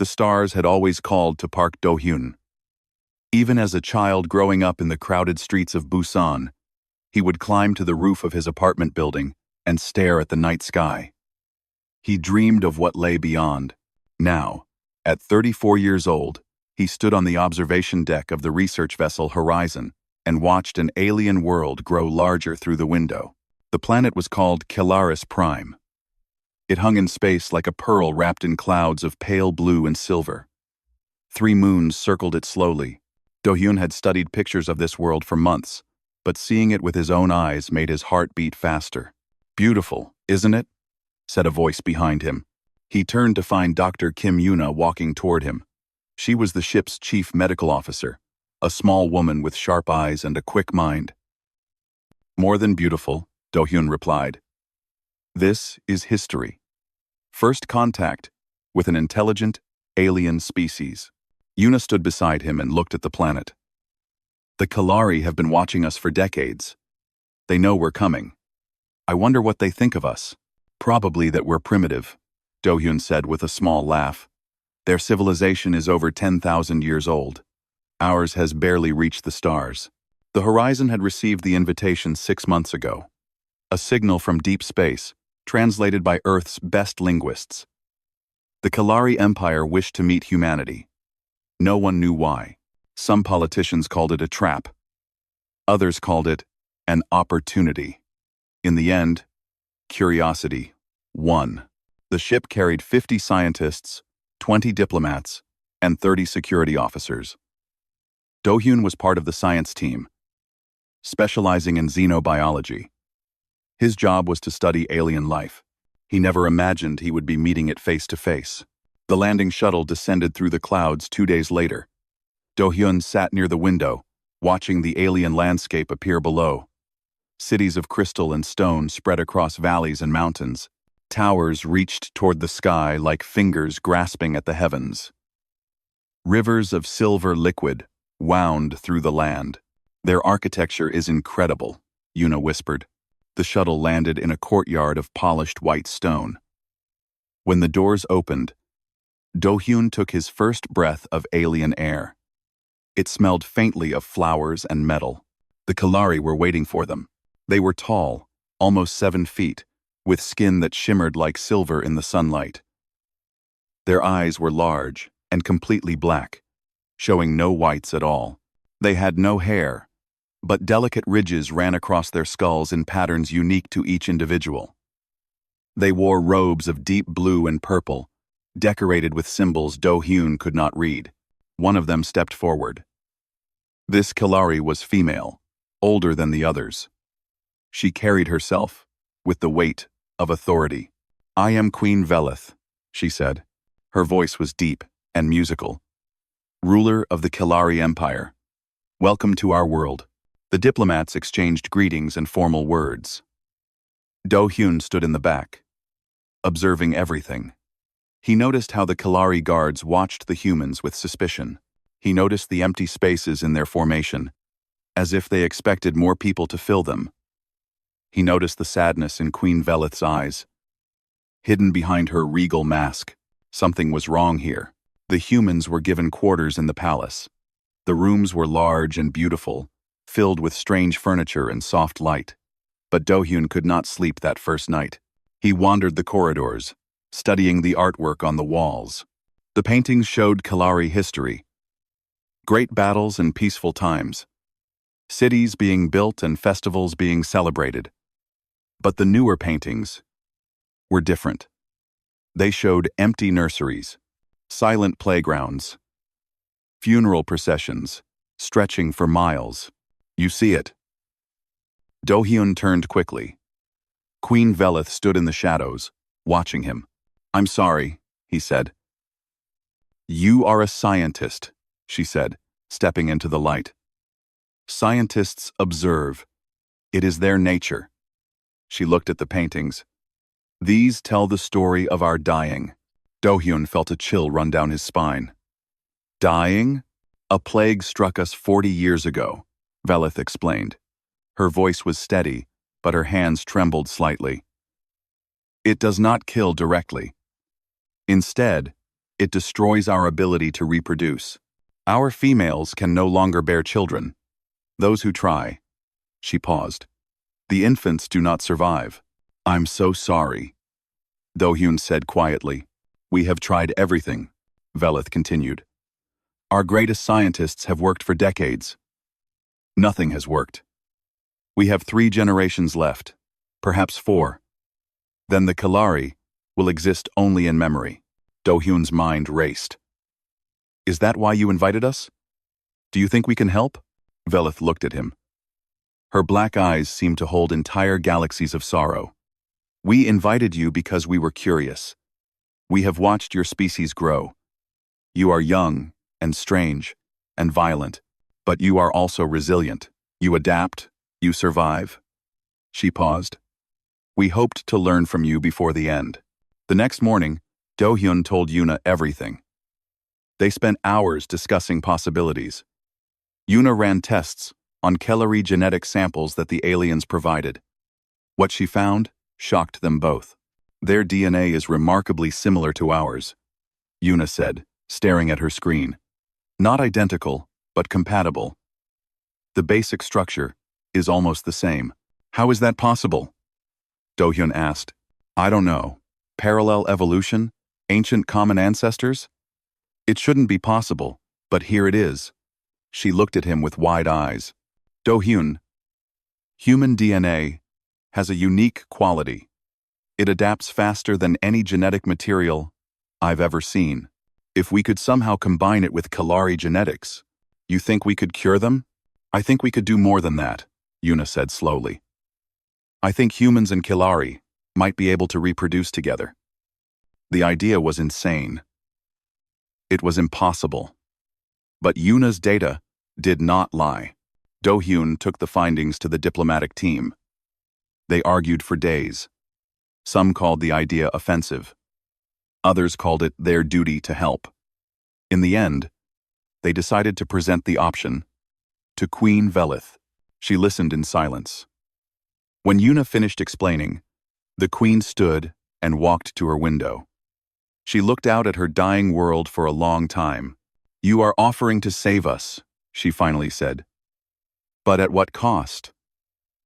The stars had always called to Park Do-hyun. Even as a child growing up in the crowded streets of Busan, he would climb to the roof of his apartment building and stare at the night sky. He dreamed of what lay beyond. Now, at 34 years old, he stood on the observation deck of the research vessel Horizon and watched an alien world grow larger through the window. The planet was called Kelaris Prime. It hung in space like a pearl wrapped in clouds of pale blue and silver. 3 moons circled it slowly. Do-hyun had studied pictures of this world for months, but seeing it with his own eyes made his heart beat faster. "Beautiful, isn't it?" said a voice behind him. He turned to find Dr. Kim Yuna walking toward him. She was the ship's chief medical officer, a small woman with sharp eyes and a quick mind. "More than beautiful," Do-hyun replied. "This is history. First contact with an intelligent alien species." Yuna stood beside him and looked at the planet. "The Kalari have been watching us for decades. They know we're coming. I wonder what they think of us." "Probably that we're primitive," Do-hyun said with a small laugh. "Their civilization is over 10,000 years old. Ours has barely reached the stars." The Horizon had received the invitation 6 months ago. A signal from deep space, translated by Earth's best linguists. The Kalari Empire wished to meet humanity. No one knew why. Some politicians called it a trap. Others called it an opportunity. In the end, curiosity won. The ship carried 50 scientists, 20 diplomats, and 30 security officers. Do-hyun was part of the science team, specializing in xenobiology. His job was to study alien life. He never imagined he would be meeting it face to face. The landing shuttle descended through the clouds 2 days later. Do-hyun sat near the window, watching the alien landscape appear below. Cities of crystal and stone spread across valleys and mountains. Towers reached toward the sky like fingers grasping at the heavens. Rivers of silver liquid wound through the land. "Their architecture is incredible," Yuna whispered. The shuttle landed in a courtyard of polished white stone. When the doors opened, Do-hyun took his first breath of alien air. It smelled faintly of flowers and metal. The Kalari were waiting for them. They were tall, almost 7 feet, with skin that shimmered like silver in the sunlight. Their eyes were large and completely black, showing no whites at all. They had no hair, but delicate ridges ran across their skulls in patterns unique to each individual. They wore robes of deep blue and purple, decorated with symbols Do-hyun could not read. One of them stepped forward. This Kalari was female, older than the others. She carried herself with the weight of authority. "I am Queen Velith," she said. Her voice was deep and musical. "Ruler of the Kalari Empire. Welcome to our world." The diplomats exchanged greetings and formal words. Do-hyun stood in the back, observing everything. He noticed how the Kalari guards watched the humans with suspicion. He noticed the empty spaces in their formation, as if they expected more people to fill them. He noticed the sadness in Queen Velith's eyes. Hidden behind her regal mask, something was wrong here. The humans were given quarters in the palace. The rooms were large and beautiful, filled with strange furniture and soft light. But Do-hyun could not sleep that first night. He wandered the corridors, studying the artwork on the walls. The paintings showed Kalari history. Great battles and peaceful times. Cities being built and festivals being celebrated. But the newer paintings were different. They showed empty nurseries, silent playgrounds, funeral processions, stretching for miles. "You see it." Do-hyun turned quickly. Queen Velith stood in the shadows, watching him. "I'm sorry," he said. "You are a scientist," she said, stepping into the light. "Scientists observe. It is their nature." She looked at the paintings. "These tell the story of our dying." Do-hyun felt a chill run down his spine. "Dying? A plague struck us 40 years ago," Velith explained. Her voice was steady, but her hands trembled slightly. "It does not kill directly. Instead, It destroys our ability to reproduce. Our females can no longer bear children. Those who try. She paused. The infants do not survive. I'm so sorry. Do-hyun said quietly. We have tried everything, Velith continued. Our greatest scientists have worked for decades. Nothing has worked. We have 3 generations left, perhaps 4. Then the Kalari will exist only in memory. Do-hyun's mind raced. Is that why you invited us? Do you think we can help? Velith looked at him. Her black eyes seemed to hold entire galaxies of sorrow. We invited you because we were curious. We have watched your species grow. You are young and strange and violent, but you are also resilient. You adapt, you survive. She paused. We hoped to learn from you before the end. The next morning, Do-hyun told Yuna everything. They spent hours discussing possibilities. Yuna ran tests on Kellari genetic samples that the aliens provided. What she found shocked them both. Their DNA is remarkably similar to ours, Yuna said, staring at her screen. Not identical, but compatible. The basic structure is almost the same. How is that possible? Do-hyun asked. I don't know. Parallel evolution? Ancient common ancestors? It shouldn't be possible, but here it is. She looked at him with wide eyes. Do-hyun, human DNA has a unique quality. It adapts faster than any genetic material I've ever seen. If we could somehow combine it with Kalari genetics, you think we could cure them? I think we could do more than that, Yuna said slowly. I think humans and Kalari might be able to reproduce together. The idea was insane. It was impossible. But Yuna's data did not lie. Do-hyun took the findings to the diplomatic team. They argued for days. Some called the idea offensive. Others called it their duty to help. In the end, they decided to present the option to Queen Velith. She listened in silence. When Yuna finished explaining, the queen stood and walked to her window. She looked out at her dying world for a long time. You are offering to save us, she finally said. But at what cost?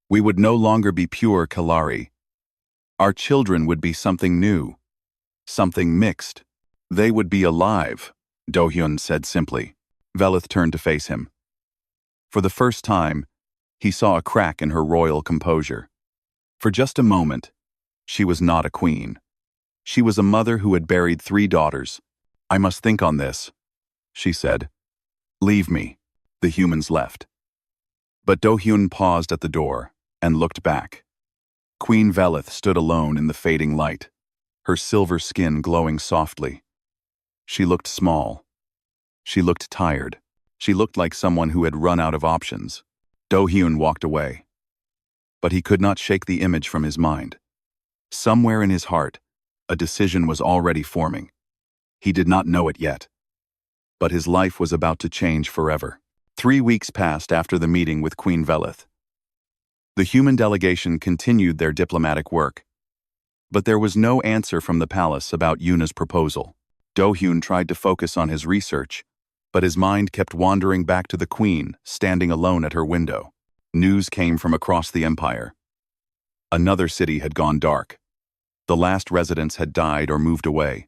We would no longer be pure Kalari. Our children would be something new, something mixed. They would be alive, Do-hyun said simply. Velith turned to face him. For the first time, he saw a crack in her royal composure. For just a moment, she was not a queen. She was a mother who had buried 3 daughters. I must think on this, she said. Leave me. The humans left. But Do-hyun paused at the door and looked back. Queen Velith stood alone in the fading light, her silver skin glowing softly. She looked small. She looked tired. She looked like someone who had run out of options. Do-hyun walked away. But he could not shake the image from his mind. Somewhere in his heart, a decision was already forming. He did not know it yet. But his life was about to change forever. 3 weeks passed after the meeting with Queen Velith. The human delegation continued their diplomatic work. But there was no answer from the palace about Yuna's proposal. Do-hyun tried to focus on his research, but his mind kept wandering back to the queen, standing alone at her window. News came from across the empire. Another city had gone dark. The last residents had died or moved away.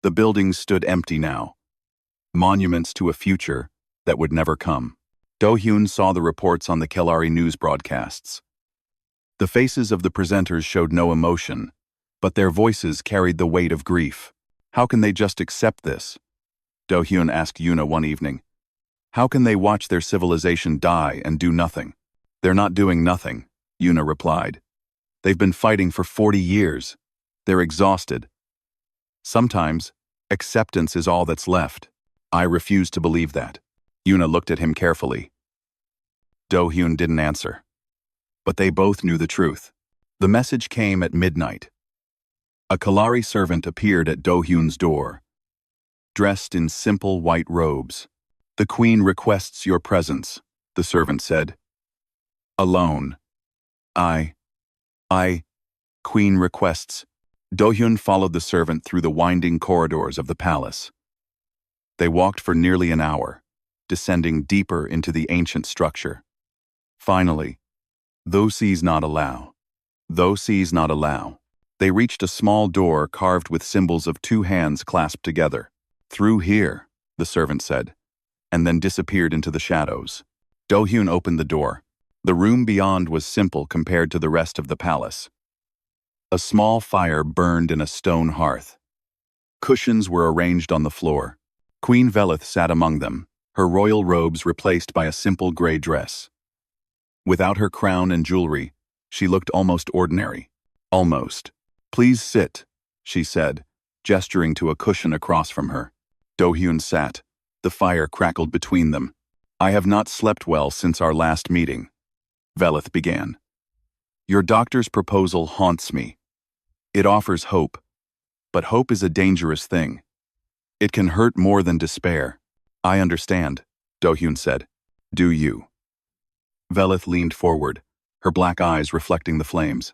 The buildings stood empty now, monuments to a future that would never come. Do-hyun saw the reports on the Kalari news broadcasts. The faces of the presenters showed no emotion, but their voices carried the weight of grief. How can they just accept this? Do-hyun asked Yuna one evening. How can they watch their civilization die and do nothing? They're not doing nothing, Yuna replied. They've been fighting for 40 years. They're exhausted. Sometimes, acceptance is all that's left. I refuse to believe that. Yuna looked at him carefully. Do-hyun didn't answer. But they both knew the truth. The message came at midnight. A Kalari servant appeared at Do-hyun's door, dressed in simple white robes. The queen requests your presence, the servant said. Alone. Queen requests. Do-hyun followed the servant through the winding corridors of the palace. They walked for nearly an hour, descending deeper into the ancient structure. Finally, though seas not allow, they reached a small door carved with symbols of two hands clasped together. "Through here," the servant said, and then disappeared into the shadows. Do-hyun opened the door. The room beyond was simple compared to the rest of the palace. A small fire burned in a stone hearth. Cushions were arranged on the floor. Queen Velith sat among them, her royal robes replaced by a simple gray dress. Without her crown and jewelry, she looked almost ordinary. Almost. "Please sit," she said, gesturing to a cushion across from her. Do-hyun sat. The fire crackled between them. "I have not slept well since our last meeting," Velith began. "Your doctor's proposal haunts me. It offers hope, but hope is a dangerous thing. It can hurt more than despair." "I understand," Do-hyun said. "Do you?" Velith leaned forward, her black eyes reflecting the flames.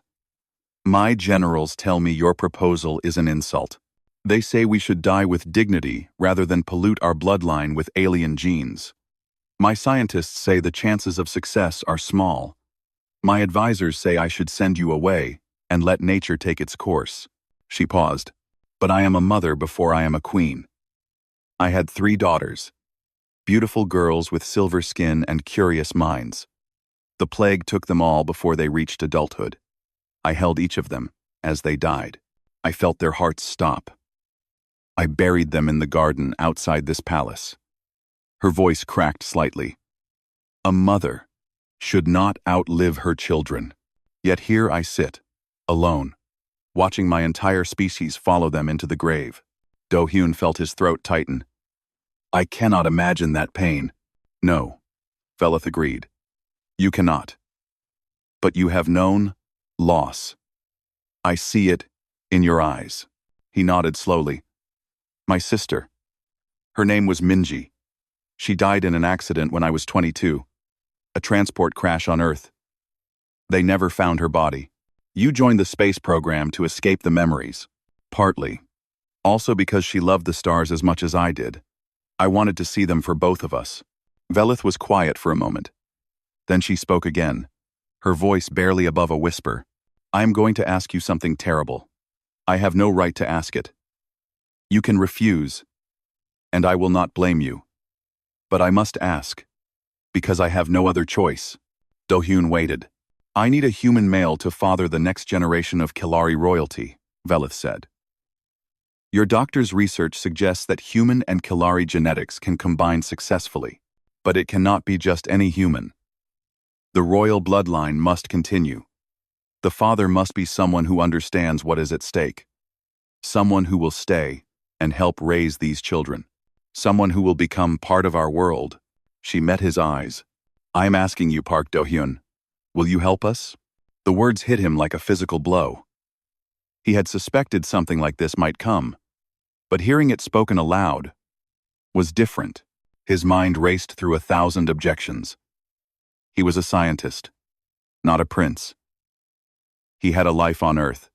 "My generals tell me your proposal is an insult. They say we should die with dignity rather than pollute our bloodline with alien genes. My scientists say the chances of success are small. My advisors say I should send you away and let nature take its course." She paused. "But I am a mother before I am a queen. I had 3 daughters, beautiful girls with silver skin and curious minds. The plague took them all before they reached adulthood. I held each of them as they died. I felt their hearts stop. I buried them in the garden outside this palace." Her voice cracked slightly. "A mother should not outlive her children. Yet here I sit, alone, watching my entire species follow them into the grave." Do-hyun felt his throat tighten. "I cannot imagine that pain." "No," Velith agreed. "You cannot. But you have known loss. I see it in your eyes." He nodded slowly. "My sister. Her name was Minji. She died in an accident when I was 22. A transport crash on Earth. They never found her body. You joined the space program to escape the memories. Partly. Also because she loved the stars as much as I did. I wanted to see them for both of us." Velith was quiet for a moment. Then she spoke again, her voice barely above a whisper. "I am going to ask you something terrible. I have no right to ask it. You can refuse, and I will not blame you. But I must ask, because I have no other choice." Do-hyun waited. "I need a human male to father the next generation of Kilari royalty," Velith said. "Your doctor's research suggests that human and Kilari genetics can combine successfully, but it cannot be just any human. The royal bloodline must continue. The father must be someone who understands what is at stake. Someone who will stay and help raise these children. Someone who will become part of our world." She met his eyes. "I am asking you, Park Do-hyun. Will you help us?" The words hit him like a physical blow. He had suspected something like this might come, but hearing it spoken aloud was different. His mind raced through 1,000 objections. He was a scientist, not a prince. He had a life on Earth.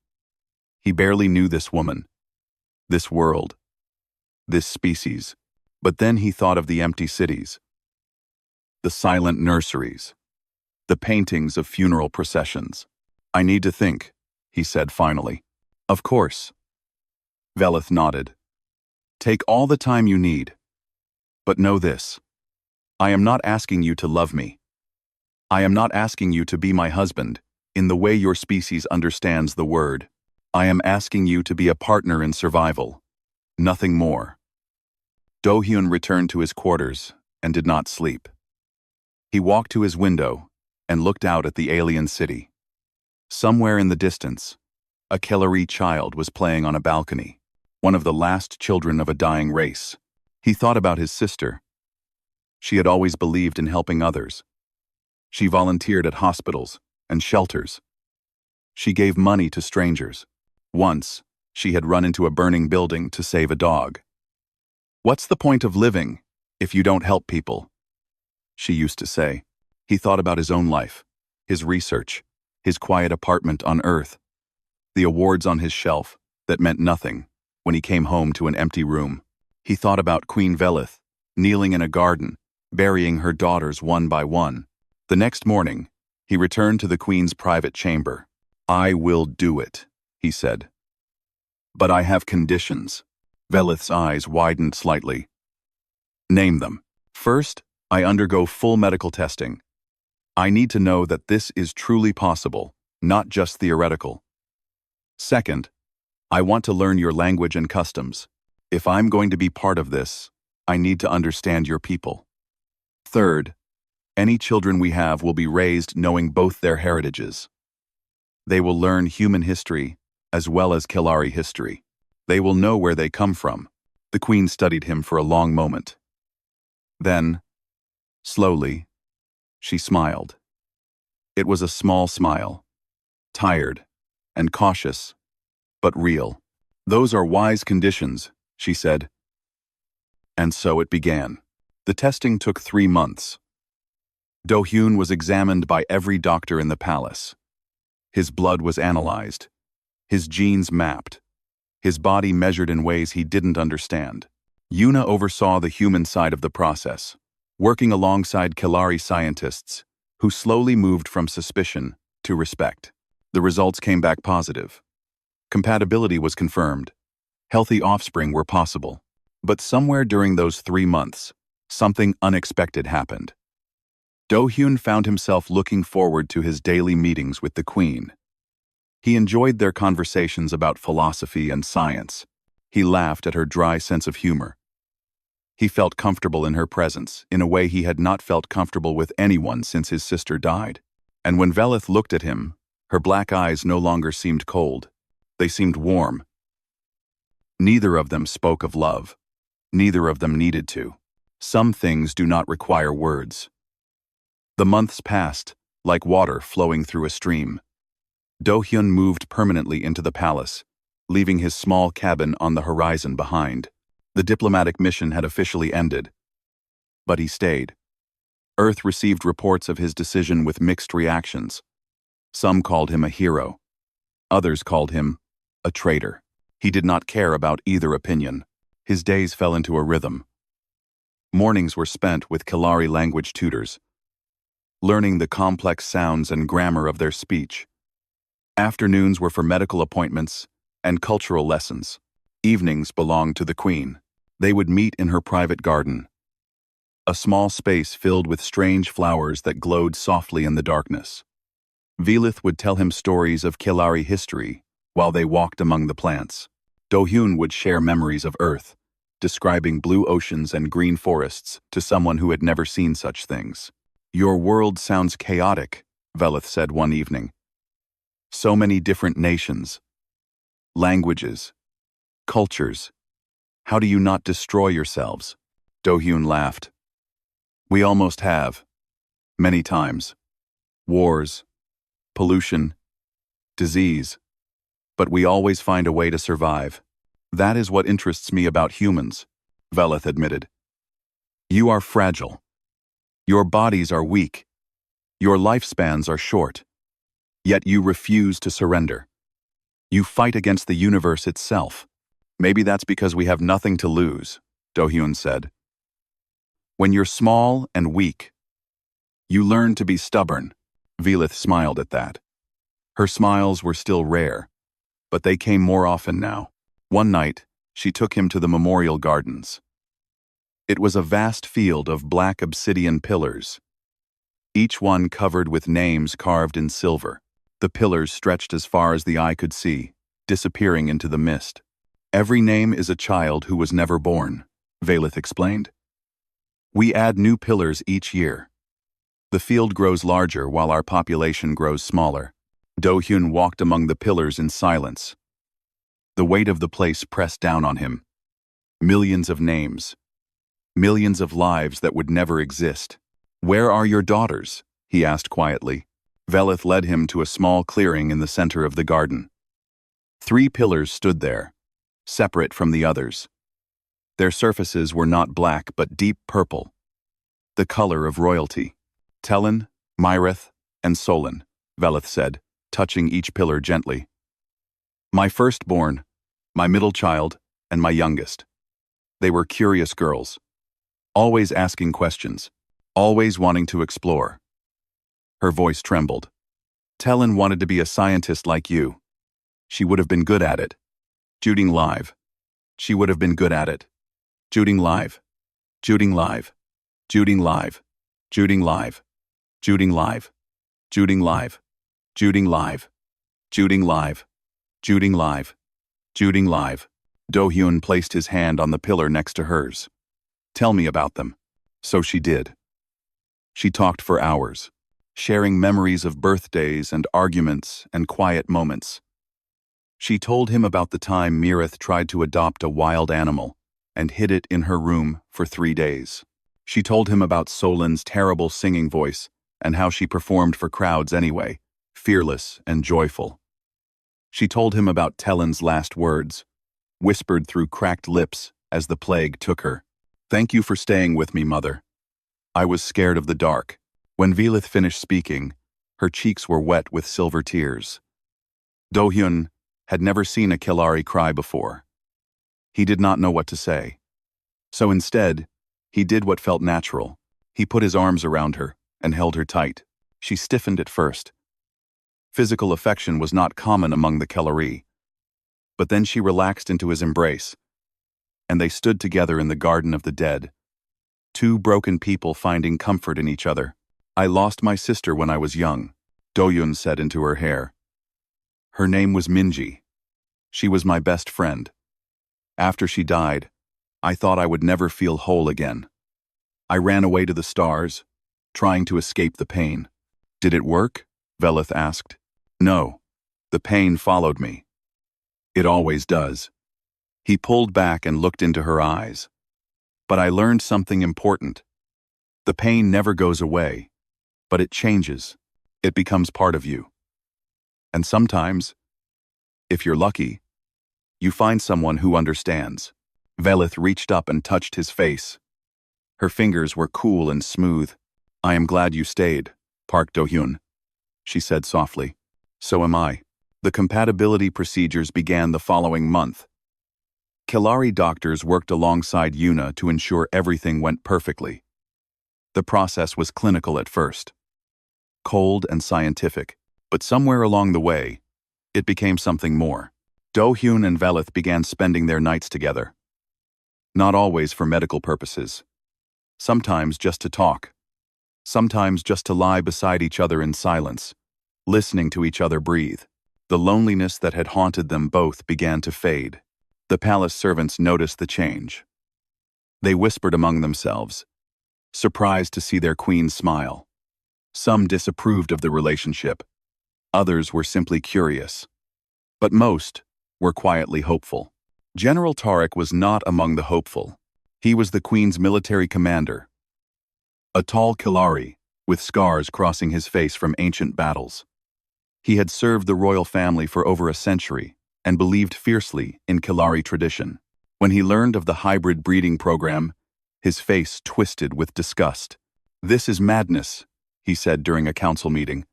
He barely knew this woman, this world, this species. But then he thought of the empty cities, the silent nurseries, the paintings of funeral processions. "I need to think," he said finally. "Of course." Velith nodded. "Take all the time you need. But know this. I am not asking you to love me. I am not asking you to be my husband, in the way your species understands the word. I am asking you to be a partner in survival. Nothing more." Do-hyun returned to his quarters and did not sleep. He walked to his window and looked out at the alien city. Somewhere in the distance, a Kilari child was playing on a balcony, one of the last children of a dying race. He thought about his sister. She had always believed in helping others. She volunteered at hospitals and shelters. She gave money to strangers. Once, she had run into a burning building to save a dog. "What's the point of living if you don't help people?" she used to say. He thought about his own life, his research, his quiet apartment on Earth, the awards on his shelf, that meant nothing when he came home to an empty room. He thought about Queen Velith, kneeling in a garden, burying her daughters one by one. The next morning, he returned to the Queen's private chamber. "I will do it," he said. "But I have conditions." Velith's eyes widened slightly. "Name them." "First, I undergo full medical testing. I need to know that this is truly possible, not just theoretical. Second, I want to learn your language and customs. If I'm going to be part of this, I need to understand your people. Third, any children we have will be raised knowing both their heritages. They will learn human history as well as Kelari history. They will know where they come from." The Queen studied him for a long moment. Then, slowly, she smiled. It was a small smile, tired and cautious, but real. "Those are wise conditions," she said. And so it began. The testing took 3 months. Do-hyun was examined by every doctor in the palace. His blood was analyzed, his genes mapped, his body measured in ways he didn't understand. Yuna oversaw the human side of the process, working alongside Kelari scientists, who slowly moved from suspicion to respect. The results came back positive. Compatibility was confirmed. Healthy offspring were possible. But somewhere during those 3 months, something unexpected happened. Do-hyun found himself looking forward to his daily meetings with the Queen. He enjoyed their conversations about philosophy and science. He laughed at her dry sense of humor. He felt comfortable in her presence in a way he had not felt comfortable with anyone since his sister died. And when Velith looked at him, her black eyes no longer seemed cold. They seemed warm. Neither of them spoke of love. Neither of them needed to. Some things do not require words. The months passed, like water flowing through a stream. Do-hyun moved permanently into the palace, leaving his small cabin on the horizon behind. The diplomatic mission had officially ended. But he stayed. Earth received reports of his decision with mixed reactions. Some called him a hero. Others called him a traitor. He did not care about either opinion. His days fell into a rhythm. Mornings were spent with Kelari language tutors, learning the complex sounds and grammar of their speech. Afternoons were for medical appointments and cultural lessons. Evenings belonged to the Queen. They would meet in her private garden, a small space filled with strange flowers that glowed softly in the darkness. Velith would tell him stories of Kelari history while they walked among the plants. Do-hyun would share memories of Earth, describing blue oceans and green forests to someone who had never seen such things. "Your world sounds chaotic," Velith said one evening. "So many different nations, languages, cultures. How do you not destroy yourselves?" Do-hyun laughed. "We almost have. Many times. Wars, pollution, disease. But we always find a way to survive. That is what interests me about humans," Velith admitted. "You are fragile. Your bodies are weak. Your lifespans are short. Yet you refuse to surrender. You fight against the universe itself. Maybe that's because we have nothing to lose," Do-hyun said. "When you're small and weak, you learn to be stubborn." Velith smiled at that. Her smiles were still rare, but they came more often now. One night, she took him to the memorial gardens. It was a vast field of black obsidian pillars, each one covered with names carved in silver. The pillars stretched as far as the eye could see, disappearing into the mist. "Every name is a child who was never born," Velith explained. "We add new pillars each year. The field grows larger while our population grows smaller." Do-hyun walked among the pillars in silence. The weight of the place pressed down on him. Millions of names. Millions of lives that would never exist. "Where are your daughters?" he asked quietly. Velith led him to a small clearing in the center of the garden. 3 pillars stood there, separate from the others. Their surfaces were not black but deep purple, the color of royalty. "Tellen, Myreth, and Solon," Velith said, touching each pillar gently. "My firstborn, my middle child, and my youngest. They were curious girls, always asking questions, always wanting to explore. Her voice trembled. Tellen wanted to be a scientist like you. She would have been good at it. Juding live. She would have been good at it. Juding live. Juding live. Juding live. Juding live. Juding live. Juding live. Juding live. Juding live. Juding live. Juding live. Do-hyun placed his hand on the pillar next to hers. Tell me about them. So she did. She talked for hours, sharing memories of birthdays and arguments and quiet moments. She told him about the time Mirith tried to adopt a wild animal and hid it in her room for 3 days. She told him about Solin's terrible singing voice and how she performed for crowds anyway, fearless and joyful. She told him about Tellen's last words, whispered through cracked lips as the plague took her. Thank you for staying with me, Mother. I was scared of the dark. When Velith finished speaking, her cheeks were wet with silver tears. Do-hyun had never seen a Kelari cry before. He did not know what to say. So instead, he did what felt natural. He put his arms around her and held her tight. She stiffened at first. Physical affection was not common among the Kelari. But then she relaxed into his embrace, and they stood together in the Garden of the Dead. Two broken people finding comfort in each other. I lost my sister when I was young, Do-hyun said into her hair. Her name was Minji. She was my best friend. After she died, I thought I would never feel whole again. I ran away to the stars, trying to escape the pain. Did it work? Velith asked. No. The pain followed me. It always does. He pulled back and looked into her eyes. But I learned something important. The pain never goes away, but it changes. It becomes part of you. And sometimes, if you're lucky, you find someone who understands. Velith reached up and touched his face. Her fingers were cool and smooth. I am glad you stayed, Park Do-hyun, she said softly. So am I. The compatibility procedures began the following month. Kelari doctors worked alongside Yuna to ensure everything went perfectly. The process was clinical at first, cold and scientific, but somewhere along the way, it became something more. Do-hyun and Velith began spending their nights together. Not always for medical purposes. Sometimes just to talk. Sometimes just to lie beside each other in silence, listening to each other breathe. The loneliness that had haunted them both began to fade. The palace servants noticed the change. They whispered among themselves, surprised to see their queen smile. Some disapproved of the relationship. Others were simply curious. But most were quietly hopeful. General Tarek was not among the hopeful. He was the queen's military commander. A tall Kelari, with scars crossing his face from ancient battles. He had served the royal family for over a century and believed fiercely in Kelari tradition. When he learned of the hybrid breeding program, his face twisted with disgust. This is madness, he said during a council meeting.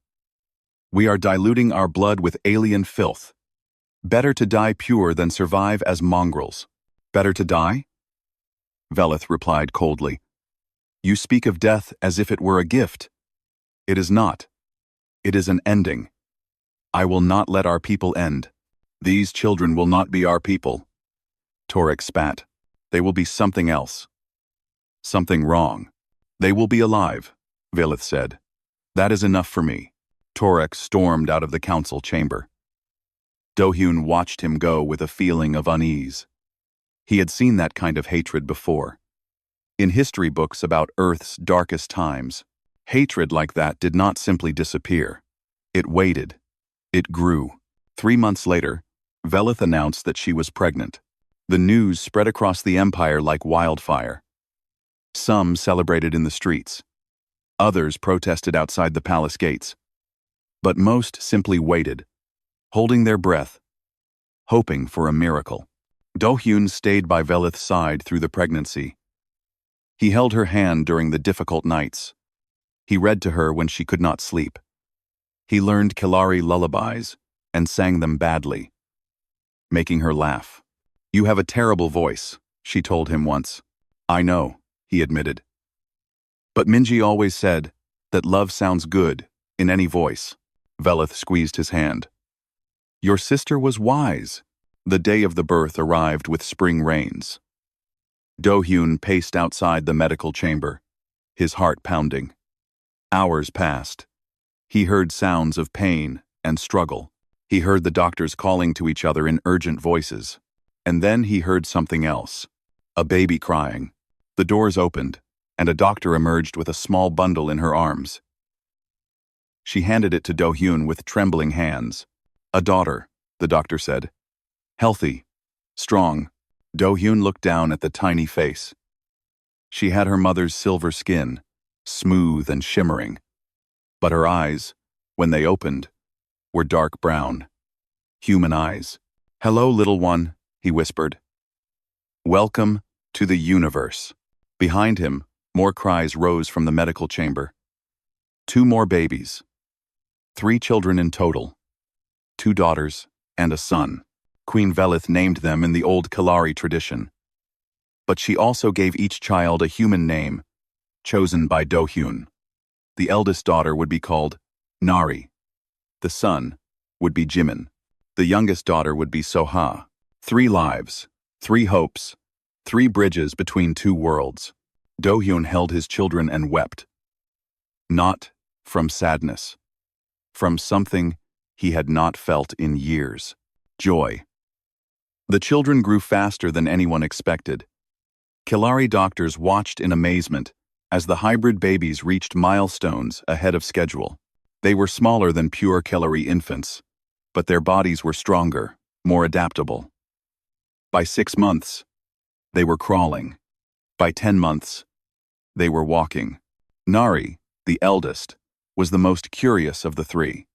We are diluting our blood with alien filth. Better to die pure than survive as mongrels. Better to die? Velith replied coldly. You speak of death as if it were a gift. It is not. It is an ending. I will not let our people end. These children will not be our people. Torek spat. They will be something else. Something wrong. They will be alive, Velith said. That is enough for me. Torek stormed out of the council chamber. Do-hyun watched him go with a feeling of unease. He had seen that kind of hatred before. In history books about Earth's darkest times, hatred like that did not simply disappear. It waited. It grew. 3 months later, Velith announced that she was pregnant. The news spread across the empire like wildfire. Some celebrated in the streets. Others protested outside the palace gates. But most simply waited, holding their breath, hoping for a miracle. Do-hyun stayed by Velith's side through the pregnancy. He held her hand during the difficult nights. He read to her when she could not sleep. He learned Kelari lullabies and sang them badly, making her laugh. You have a terrible voice, she told him once. I know, he admitted. But Minji always said that love sounds good in any voice. Velith squeezed his hand. Your sister was wise. The day of the birth arrived with spring rains. Do-hyun paced outside the medical chamber, his heart pounding. Hours passed. He heard sounds of pain and struggle. He heard the doctors calling to each other in urgent voices. And then he heard something else. A baby crying. The doors opened, and a doctor emerged with a small bundle in her arms. She handed it to Do-hyun with trembling hands. A daughter, the doctor said. Healthy, strong. Do-hyun looked down at the tiny face. She had her mother's silver skin, smooth and shimmering. But her eyes, when they opened, were dark brown. Human eyes. Hello, little one, he whispered. Welcome to the universe. Behind him, more cries rose from the medical chamber. 2 more babies. 3 children in total. 2 daughters and a son. Queen Velith named them in the old Kalari tradition. But she also gave each child a human name, chosen by Do-hyun. The eldest daughter would be called Nari. The son would be Jimin. The youngest daughter would be Soha. 3 lives, 3 hopes, 3 bridges between 2 worlds. Do-hyun held his children and wept. Not from sadness. From something he had not felt in years. Joy. The children grew faster than anyone expected. Kalari doctors watched in amazement as the hybrid babies reached milestones ahead of schedule. They were smaller than pure Kalari infants, but their bodies were stronger, more adaptable. By 6 months, they were crawling. By 10 months, they were walking. Nari, the eldest, was the most curious of the 3.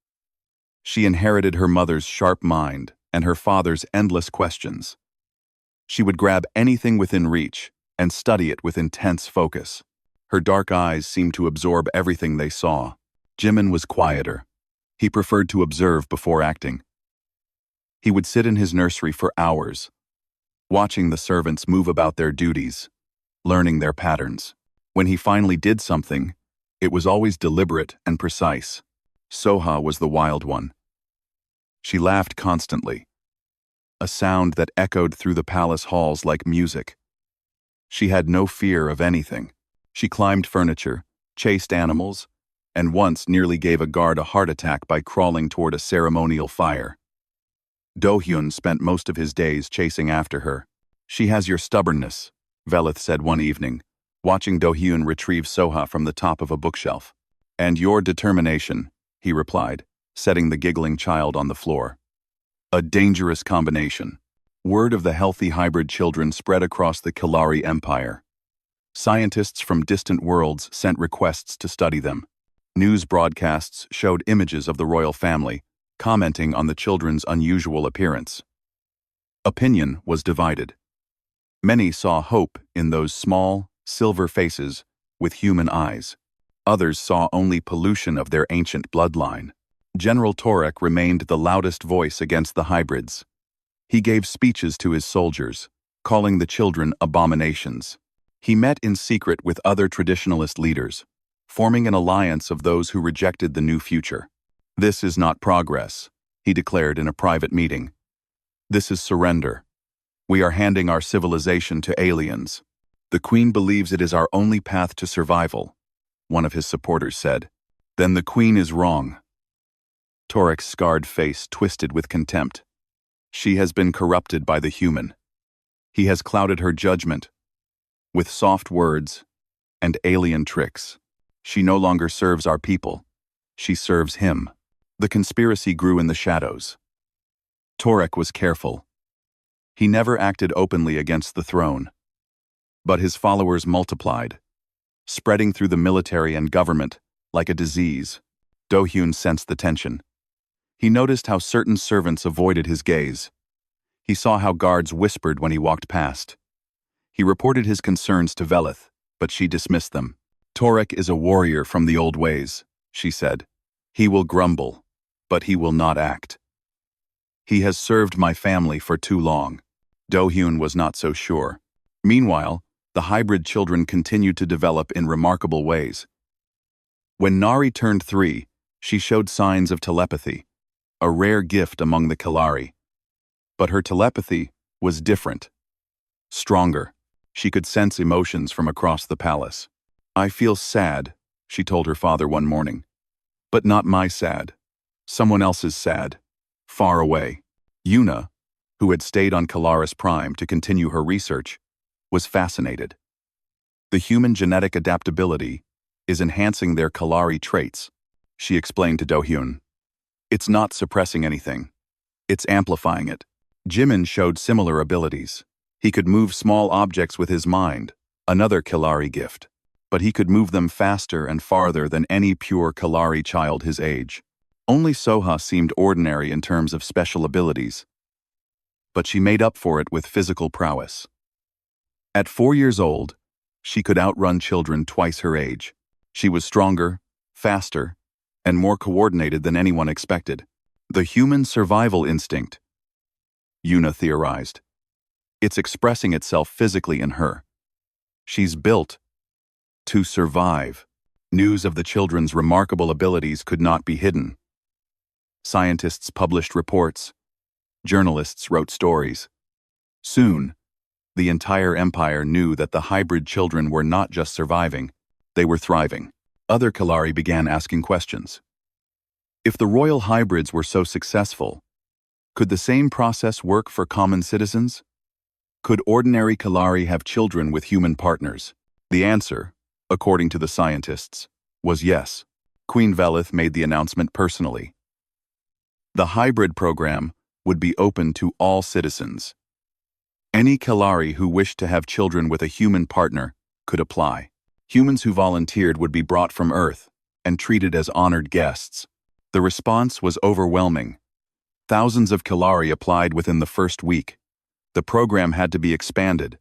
She inherited her mother's sharp mind and her father's endless questions. She would grab anything within reach and study it with intense focus. Her dark eyes seemed to absorb everything they saw. Jimin was quieter. He preferred to observe before acting. He would sit in his nursery for hours, watching the servants move about their duties, learning their patterns. When he finally did something, it was always deliberate and precise. Soha was the wild one. She laughed constantly, a sound that echoed through the palace halls like music. She had no fear of anything. She climbed furniture, chased animals, and once nearly gave a guard a heart attack by crawling toward a ceremonial fire. Do-hyun spent most of his days chasing after her. She has your stubbornness, Velith said one evening, watching Do-hyun retrieve Soha from the top of a bookshelf. And your determination, he replied, setting the giggling child on the floor. A dangerous combination. Word of the healthy hybrid children spread across the Kalari Empire. Scientists from distant worlds sent requests to study them. News broadcasts showed images of the royal family, commenting on the children's unusual appearance. Opinion was divided. Many saw hope in those small, silver faces with human eyes. Others saw only pollution of their ancient bloodline. General Torek remained the loudest voice against the hybrids. He gave speeches to his soldiers, calling the children abominations. He met in secret with other traditionalist leaders, forming an alliance of those who rejected the new future. This is not progress, he declared in a private meeting. This is surrender. We are handing our civilization to aliens. The Queen believes it is our only path to survival, one of his supporters said. Then the Queen is wrong. Torek's scarred face twisted with contempt. She has been corrupted by the human. He has clouded her judgment with soft words and alien tricks. She no longer serves our people. She serves him. The conspiracy grew in the shadows. Torek was careful. He never acted openly against the throne. But his followers multiplied, spreading through the military and government like a disease. Do-hyun sensed the tension. He noticed how certain servants avoided his gaze. He saw how guards whispered when he walked past. He reported his concerns to Velith, but she dismissed them. Torek is a warrior from the old ways, she said. He will grumble, but he will not act. He has served my family for too long. Do-hyun was not so sure. Meanwhile, the hybrid children continued to develop in remarkable ways. When Nari turned 3, she showed signs of telepathy, a rare gift among the Kalari. But her telepathy was different. Stronger. She could sense emotions from across the palace. "I feel sad," she told her father one morning. "But not my sad. Someone else's sad. Far away." Yuna, who had stayed on Kalaris Prime to continue her research, was fascinated. The human genetic adaptability is enhancing their Kalari traits, she explained to Do-hyun. It's not suppressing anything. It's amplifying it. Jimin showed similar abilities. He could move small objects with his mind, another Kalari gift. But he could move them faster and farther than any pure Kalari child his age. Only Soha seemed ordinary in terms of special abilities. But she made up for it with physical prowess. At 4 years old, she could outrun children twice her age. She was stronger, faster, and more coordinated than anyone expected. The human survival instinct, Yuna theorized. It's expressing itself physically in her. She's built to survive. News of the children's remarkable abilities could not be hidden. Scientists published reports. Journalists wrote stories. Soon, the entire empire knew that the hybrid children were not just surviving, they were thriving. Other Kalari began asking questions. If the royal hybrids were so successful, could the same process work for common citizens? Could ordinary Kalari have children with human partners? The answer, according to the scientists, was yes. Queen Velith made the announcement personally. The hybrid program would be open to all citizens. Any Kalari who wished to have children with a human partner could apply. Humans who volunteered would be brought from Earth and treated as honored guests. The response was overwhelming. Thousands of Kalari applied within the first week. The program had to be expanded.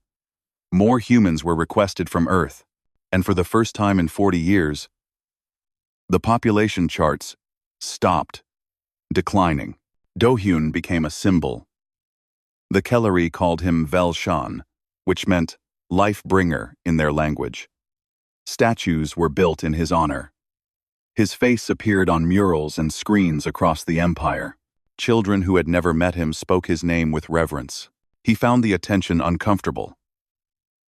More humans were requested from Earth, and for the first time in 40 years, the population charts stopped declining. Do-hyun became a symbol. The Kalari called him Vel-shan, which meant life-bringer in their language. Statues were built in his honor. His face appeared on murals and screens across the empire. Children who had never met him spoke his name with reverence. He found the attention uncomfortable.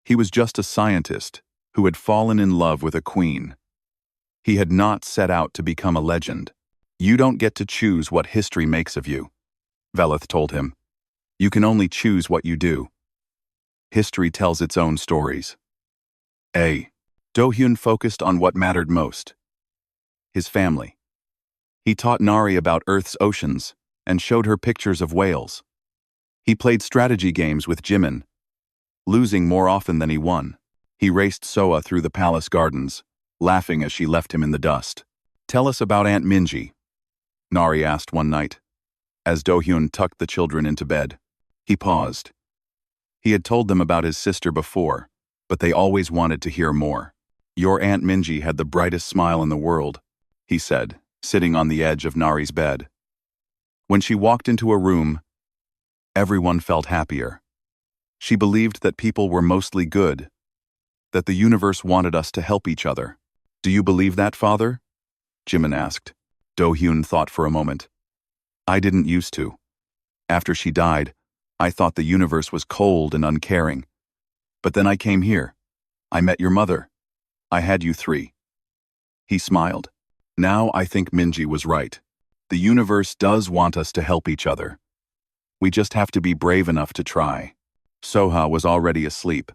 He was just a scientist who had fallen in love with a queen. He had not set out to become a legend. "You don't get to choose what history makes of you," Velith told him. "You can only choose what you do. History tells its own stories." Do-hyun focused on what mattered most: his family. He taught Nari about Earth's oceans and showed her pictures of whales. He played strategy games with Jimin, losing more often than he won. He raced Soa through the palace gardens, laughing as she left him in the dust. "Tell us about Aunt Minji," Nari asked one night, as Do-hyun tucked the children into bed. He paused. He had told them about his sister before, but they always wanted to hear more. "Your Aunt Minji had the brightest smile in the world," he said, sitting on the edge of Nari's bed. "When she walked into a room, everyone felt happier. She believed that people were mostly good, that the universe wanted us to help each other." "Do you believe that, father?" Jimin asked. Do-hyun thought for a moment. "I didn't used to. After she died, I thought the universe was cold and uncaring. But then I came here. I met your mother. I had you 3. He smiled. "Now I think Minji was right. The universe does want us to help each other. We just have to be brave enough to try." Soha was already asleep,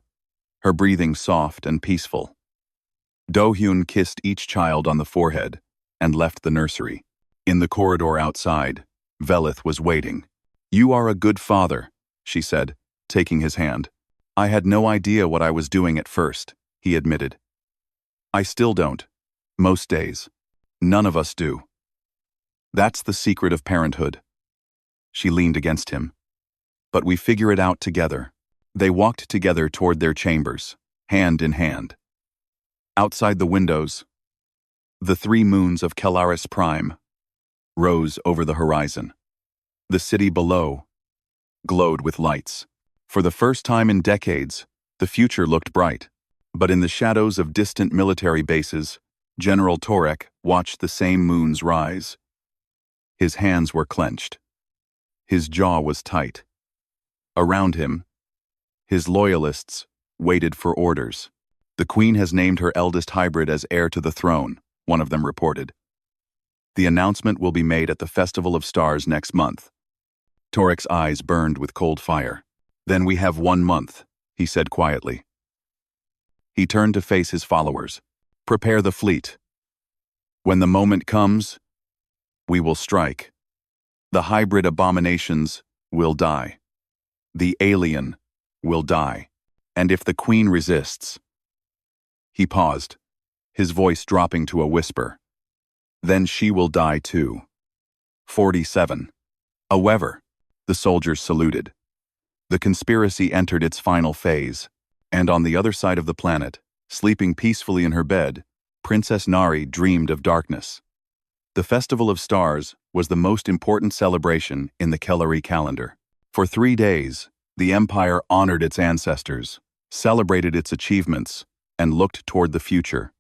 her breathing soft and peaceful. Do-hyun kissed each child on the forehead and left the nursery. In the corridor outside, Velith was waiting. "You are a good father," she said, taking his hand. "I had no idea what I was doing at first," he admitted. "I still don't. Most days. None of us do. That's the secret of parenthood." She leaned against him. "But we figure it out together." They walked together toward their chambers, hand in hand. Outside the windows, the 3 moons of Kalaris Prime rose over the horizon. The city below glowed with lights. For the first time in decades, the future looked bright. But in the shadows of distant military bases, General Torek watched the same moons rise. His hands were clenched. His jaw was tight. Around him, his loyalists waited for orders. "The Queen has named her eldest hybrid as heir to the throne," one of them reported. "The announcement will be made at the Festival of Stars next month." Torek's eyes burned with cold fire. "Then we have 1 month," he said quietly. He turned to face his followers. "Prepare the fleet. When the moment comes, we will strike. The hybrid abominations will die. The alien will die. And if the Queen resists..." He paused, his voice dropping to a whisper. "Then she will die too." 47. However, the soldiers saluted. The conspiracy entered its final phase, and on the other side of the planet, sleeping peacefully in her bed, Princess Nari dreamed of darkness. The Festival of Stars was the most important celebration in the Kellery calendar. For 3 days, the Empire honored its ancestors, celebrated its achievements, and looked toward the future.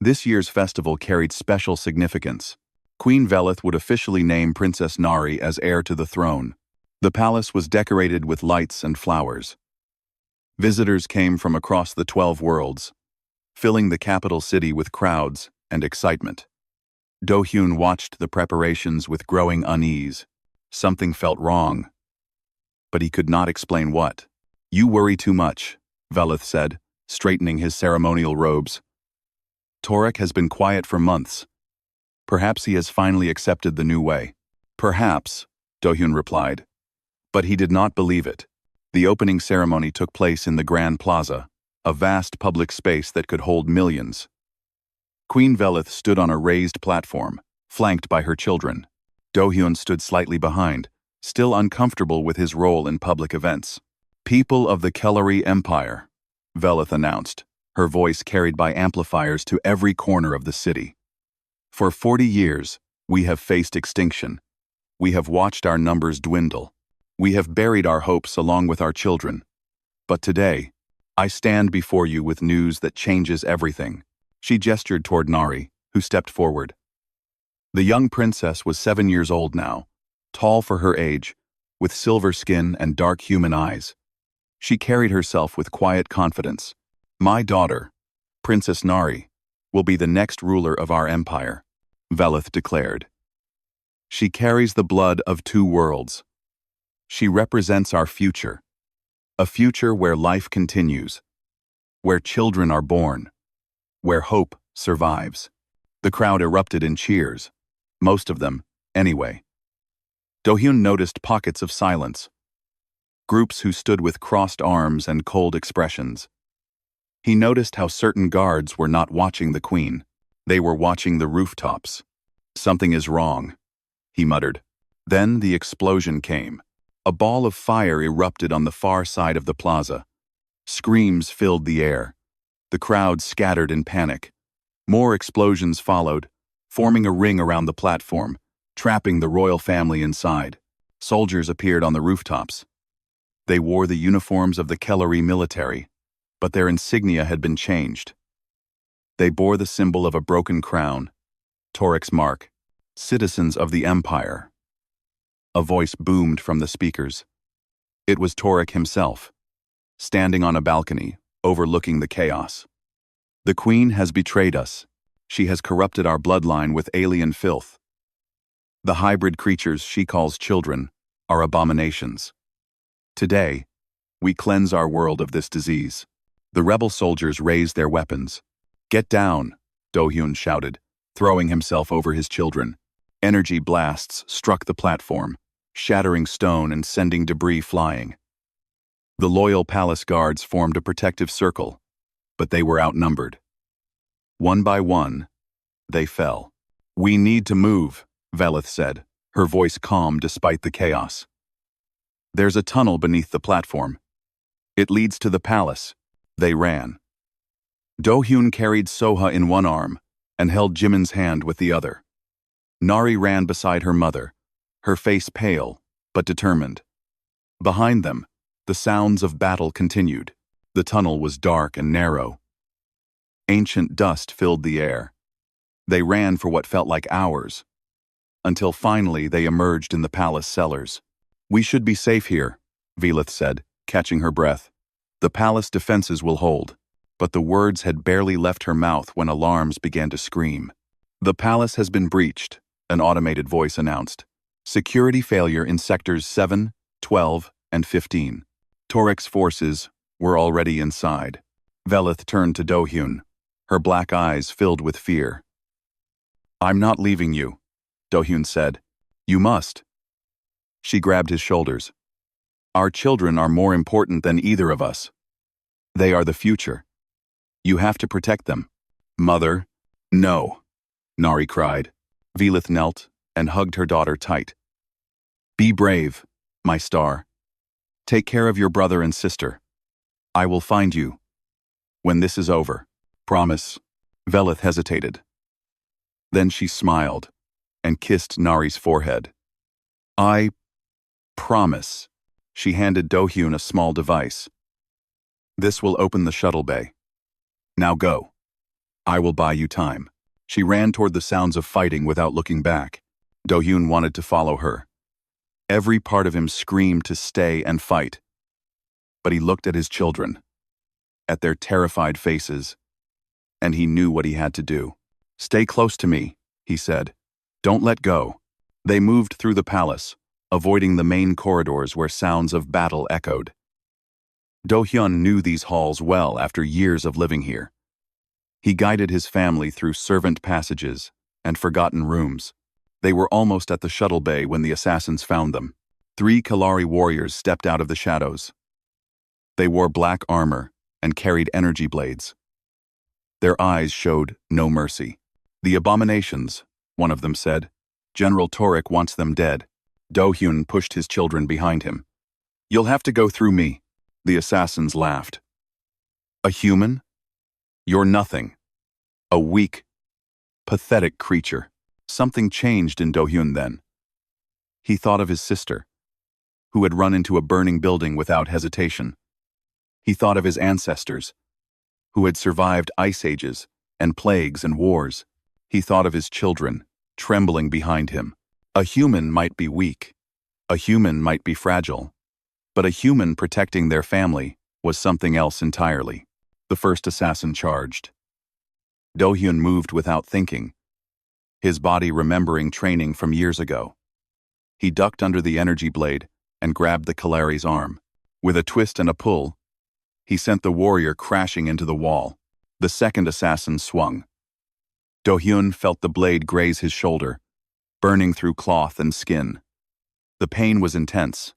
This year's festival carried special significance. Queen Velith would officially name Princess Nari as heir to the throne. The palace was decorated with lights and flowers. Visitors came from across the 12 worlds, filling the capital city with crowds and excitement. Do-hyun watched the preparations with growing unease. Something felt wrong, but he could not explain what. "You worry too much," Velith said, straightening his ceremonial robes. "Torek has been quiet for months. Perhaps he has finally accepted the new way." "Perhaps," Do-hyun replied. But he did not believe it. The opening ceremony took place in the Grand Plaza, a vast public space that could hold millions. Queen Velith stood on a raised platform, flanked by her children. Do-hyun stood slightly behind, still uncomfortable with his role in public events. "People of the Kellery Empire," Velith announced, her voice carried by amplifiers to every corner of the city. "For 40 years, we have faced extinction. We have watched our numbers dwindle. We have buried our hopes along with our children. But today, I stand before you with news that changes everything." She gestured toward Nari, who stepped forward. The young princess was 7 years old now, tall for her age, with silver skin and dark human eyes. She carried herself with quiet confidence. "My daughter, Princess Nari, will be the next ruler of our empire," Velith declared. "She carries the blood of 2 worlds. She represents our future, a future where life continues, where children are born, where hope survives." The crowd erupted in cheers, most of them, anyway. Do-hyun noticed pockets of silence, groups who stood with crossed arms and cold expressions. He noticed how certain guards were not watching the Queen. They were watching the rooftops. "Something is wrong," he muttered. Then the explosion came. A ball of fire erupted on the far side of the plaza. Screams filled the air. The crowd scattered in panic. More explosions followed, forming a ring around the platform, trapping the royal family inside. Soldiers appeared on the rooftops. They wore the uniforms of the Kellery military, but their insignia had been changed. They bore the symbol of a broken crown, Torek's mark, "Citizens of the Empire." A voice boomed from the speakers. It was Torek himself, standing on a balcony, overlooking the chaos. "The Queen has betrayed us. She has corrupted our bloodline with alien filth. The hybrid creatures she calls children are abominations. Today, we cleanse our world of this disease." The rebel soldiers raised their weapons. "Get down," Do-hyun shouted, throwing himself over his children. Energy blasts struck the platform, shattering stone and sending debris flying. The loyal palace guards formed a protective circle, but they were outnumbered. One by one, they fell. "We need to move," Velith said, her voice calm despite the chaos. "There's a tunnel beneath the platform. It leads to the palace." They ran. Do-hyun carried Soha in one arm and held Jimin's hand with the other. Nari ran beside her mother, her face pale but determined. Behind them, The sounds of battle continued. The tunnel was dark and narrow. Ancient dust filled the air. They ran for what felt like hours, until finally they emerged in the palace cellars. "We should be safe here," Velith said, catching her breath. "The palace defenses will hold." But the words had barely left her mouth when alarms began to scream. "The palace has been breached," an automated voice announced. "Security failure in sectors 7, 12, and 15. Torik's forces were already inside." Velith turned to Do-hyun, her black eyes filled with fear. "I'm not leaving you," Do-hyun said. "You must." She grabbed his shoulders. "Our children are more important than either of us. They are the future. You have to protect them." "Mother, no," Nari cried. Velith knelt and hugged her daughter tight. "Be brave, my star. Take care of your brother and sister. I will find you when this is over. Promise." Velith hesitated. Then she smiled and kissed Nari's forehead. "I promise." She handed Do-hyun a small device. "This will open the shuttle bay. Now go. I will buy you time." She ran toward the sounds of fighting without looking back. Do-hyun wanted to follow her. Every part of him screamed to stay and fight. But he looked at his children, at their terrified faces, and he knew what he had to do. "Stay close to me," he said. "Don't let go." They moved through the palace, avoiding the main corridors where sounds of battle echoed. Do-hyun knew these halls well after years of living here. He guided his family through servant passages and forgotten rooms. They were almost at the shuttle bay when the assassins found them. 3 Kalari warriors stepped out of the shadows. They wore black armor and carried energy blades. Their eyes showed no mercy. "The abominations," one of them said. "General Torik wants them dead." Do-hyun pushed his children behind him. "You'll have to go through me." The assassins laughed. "A human? You're nothing. A weak, pathetic creature." Something changed in Do-hyun then. He thought of his sister, who had run into a burning building without hesitation. He thought of his ancestors, who had survived ice ages and plagues and wars. He thought of his children, trembling behind him. A human might be weak. A human might be fragile. But a human protecting their family was something else entirely. The first assassin charged. Do-hyun moved without thinking, his body remembering training from years ago. He ducked under the energy blade and grabbed the Kalari's arm. With a twist and a pull, he sent the warrior crashing into the wall. The second assassin swung. Do-hyun felt the blade graze his shoulder, burning through cloth and skin. The pain was intense,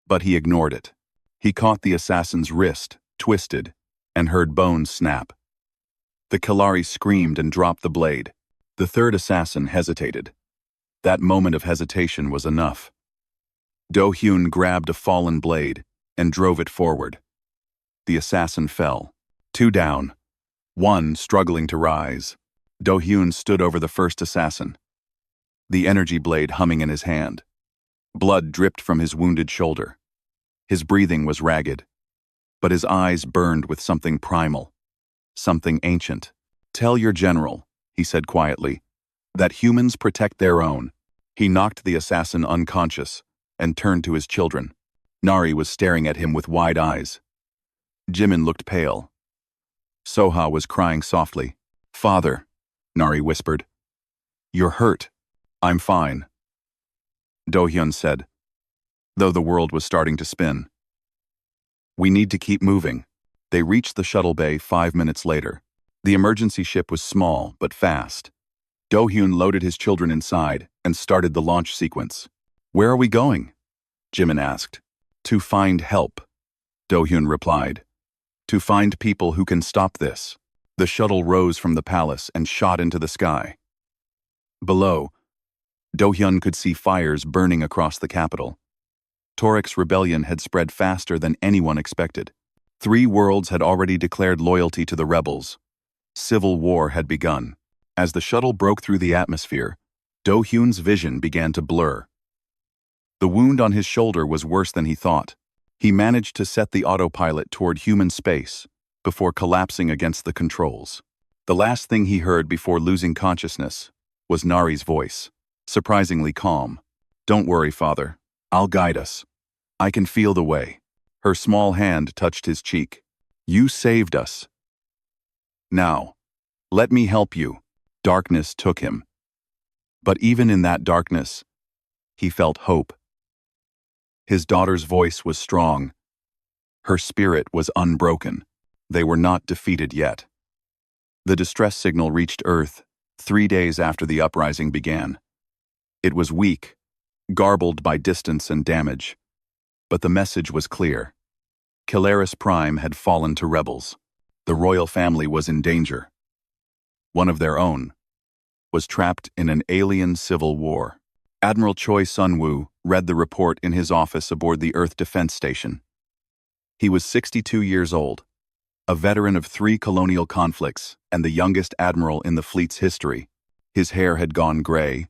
but he ignored it. He caught the assassin's wrist, twisted, and heard bones snap. The Kalari screamed and dropped the blade. The third assassin hesitated. That moment of hesitation was enough. Do-hyun grabbed a fallen blade and drove it forward. The assassin fell. 2 down, 1 struggling to rise. Do-hyun stood over the first assassin, the energy blade humming in his hand. Blood dripped from his wounded shoulder. His breathing was ragged, but his eyes burned with something primal, something ancient. "Tell your general," he said quietly, "that humans protect their own." He knocked the assassin unconscious and turned to his children. Nari was staring at him with wide eyes. Jimin looked pale. Soha was crying softly. "Father," Nari whispered. "You're hurt." "I'm fine," Do-hyun said, though the world was starting to spin. "We need to keep moving." They reached the shuttle bay 5 minutes later. The emergency ship was small but fast. Do-hyun loaded his children inside and started the launch sequence. "Where are we going?" Jimin asked. "To find help," Do-hyun replied. "To find people who can stop this." The shuttle rose from the palace and shot into the sky. Below, Do-hyun could see fires burning across the capital. Torik's rebellion had spread faster than anyone expected. 3 worlds had already declared loyalty to the rebels. Civil war had begun. As the shuttle broke through the atmosphere, Do-hyun's vision began to blur. The wound on his shoulder was worse than he thought. He managed to set the autopilot toward human space before collapsing against the controls. The last thing he heard before losing consciousness was Nari's voice, surprisingly calm. "Don't worry, Father. I'll guide us. I can feel the way." Her small hand touched his cheek. "You saved us. Now, let me help you." Darkness took him. But even in that darkness, he felt hope. His daughter's voice was strong. Her spirit was unbroken. They were not defeated yet. The distress signal reached Earth 3 days after the uprising began. It was weak, garbled by distance and damage, but the message was clear. Calaris Prime had fallen to rebels. The royal family was in danger. One of their own was trapped in an alien civil war. Admiral Choi Sun-woo read the report in his office aboard the Earth Defense Station. He was 62 years old, a veteran of 3 colonial conflicts and the youngest admiral in the fleet's history. His hair had gone gray,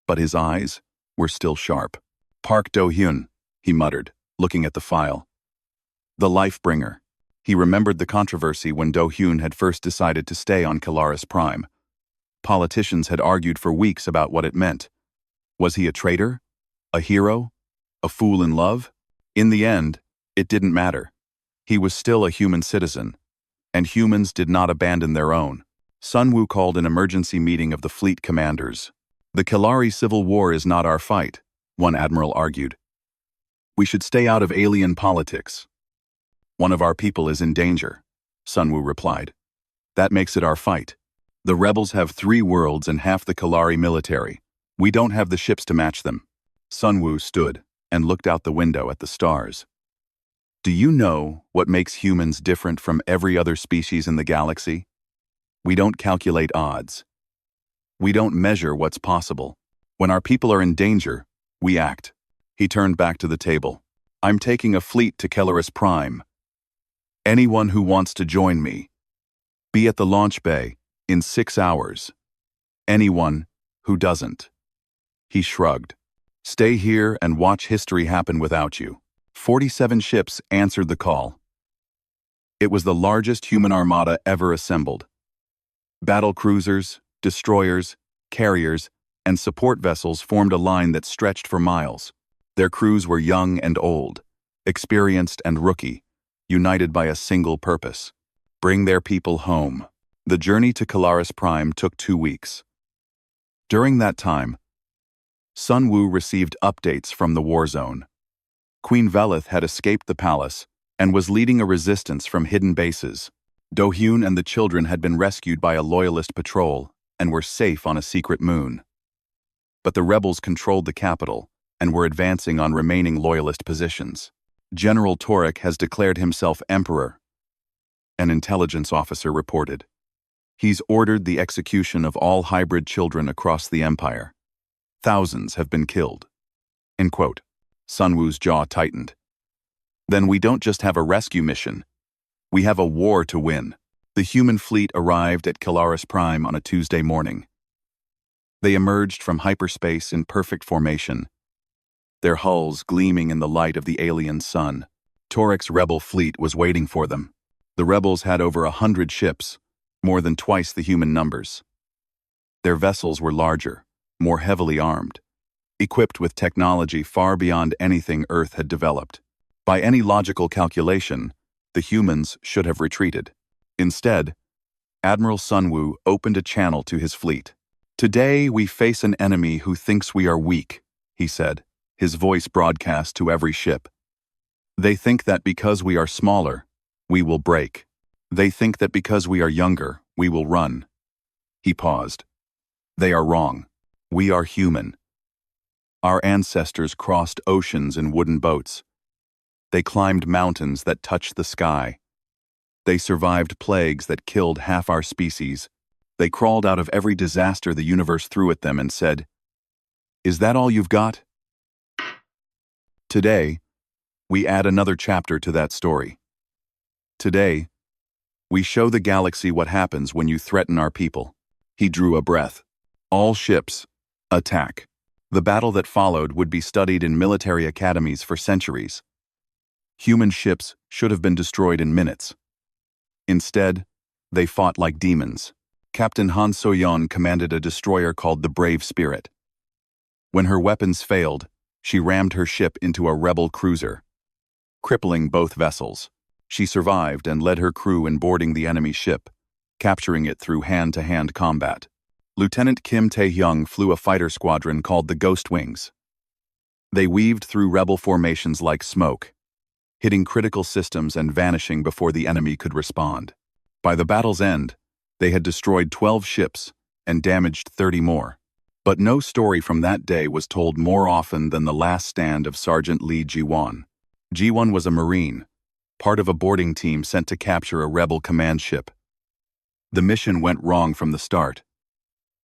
but his eyes were still sharp. "Park Do-hyun," he muttered, looking at the file. The Lifebringer. He remembered the controversy when Do-hyun had first decided to stay on Calaris Prime. Politicians had argued for weeks about what it meant. Was he a traitor? A hero? A fool in love? In the end, it didn't matter. He was still a human citizen, and humans did not abandon their own. Sun-woo called an emergency meeting of the fleet commanders. "The Kalari Civil War is not our fight," one admiral argued. "We should stay out of alien politics." "One of our people is in danger," Sun-woo replied. "That makes it our fight. The rebels have 3 worlds and half the Kalari military. We don't have the ships to match them." Sun-woo stood and looked out the window at the stars. "Do you know what makes humans different from every other species in the galaxy? We don't calculate odds. We don't measure what's possible. When our people are in danger, we act." He turned back to the table. "I'm taking a fleet to Calaris Prime. Anyone who wants to join me, be at the launch bay in 6 hours. Anyone who doesn't." He shrugged. "Stay here and watch history happen without you." 47 ships answered the call. It was the largest human armada ever assembled. Battle cruisers, destroyers, carriers, and support vessels formed a line that stretched for miles. Their crews were young and old, experienced and rookie, united by a single purpose: bring their people home. The journey to Calaris Prime took 2 weeks. During that time, Sun-woo received updates from the war zone. Queen Velith had escaped the palace and was leading a resistance from hidden bases. Do-hyun and the children had been rescued by a loyalist patrol and were safe on a secret moon. But the rebels controlled the capital and were advancing on remaining loyalist positions. General Torek has declared himself emperor, an intelligence officer reported. He's ordered the execution of all hybrid children across the empire. Thousands have been killed. End quote. Sun-woo's jaw tightened. Then we don't just have a rescue mission. We have a war to win. The human fleet arrived at Calaris Prime on a Tuesday morning. They emerged from hyperspace in perfect formation, their hulls gleaming in the light of the alien sun. Torek's rebel fleet was waiting for them. The rebels had over 100 ships, more than twice the human numbers. Their vessels were larger, more heavily armed, equipped with technology far beyond anything Earth had developed. By any logical calculation, the humans should have retreated. Instead, Admiral Sun-woo opened a channel to his fleet. "Today we face an enemy who thinks we are weak," he said, his voice broadcast to every ship. "They think that because we are smaller, we will break. They think that because we are younger, we will run." He paused. "They are wrong. We are human. Our ancestors crossed oceans in wooden boats. They climbed mountains that touched the sky. They survived plagues that killed half our species. They crawled out of every disaster the universe threw at them and said, 'Is that all you've got?' Today, we add another chapter to that story. Today, we show the galaxy what happens when you threaten our people." He drew a breath. "All ships, attack." The battle that followed would be studied in military academies for centuries. Human ships should have been destroyed in minutes. Instead, they fought like demons. Captain Han So-yeon commanded a destroyer called the Brave Spirit. When her weapons failed, she rammed her ship into a rebel cruiser, crippling both vessels. She survived and led her crew in boarding the enemy ship, capturing it through hand-to-hand combat. Lieutenant Kim Tae-hyung flew a fighter squadron called the Ghost Wings. They weaved through rebel formations like smoke, hitting critical systems and vanishing before the enemy could respond. By the battle's end, they had destroyed 12 ships and damaged 30 more. But no story from that day was told more often than the last stand of Sergeant Lee Ji-won. Ji-won was a Marine, part of a boarding team sent to capture a rebel command ship. The mission went wrong from the start.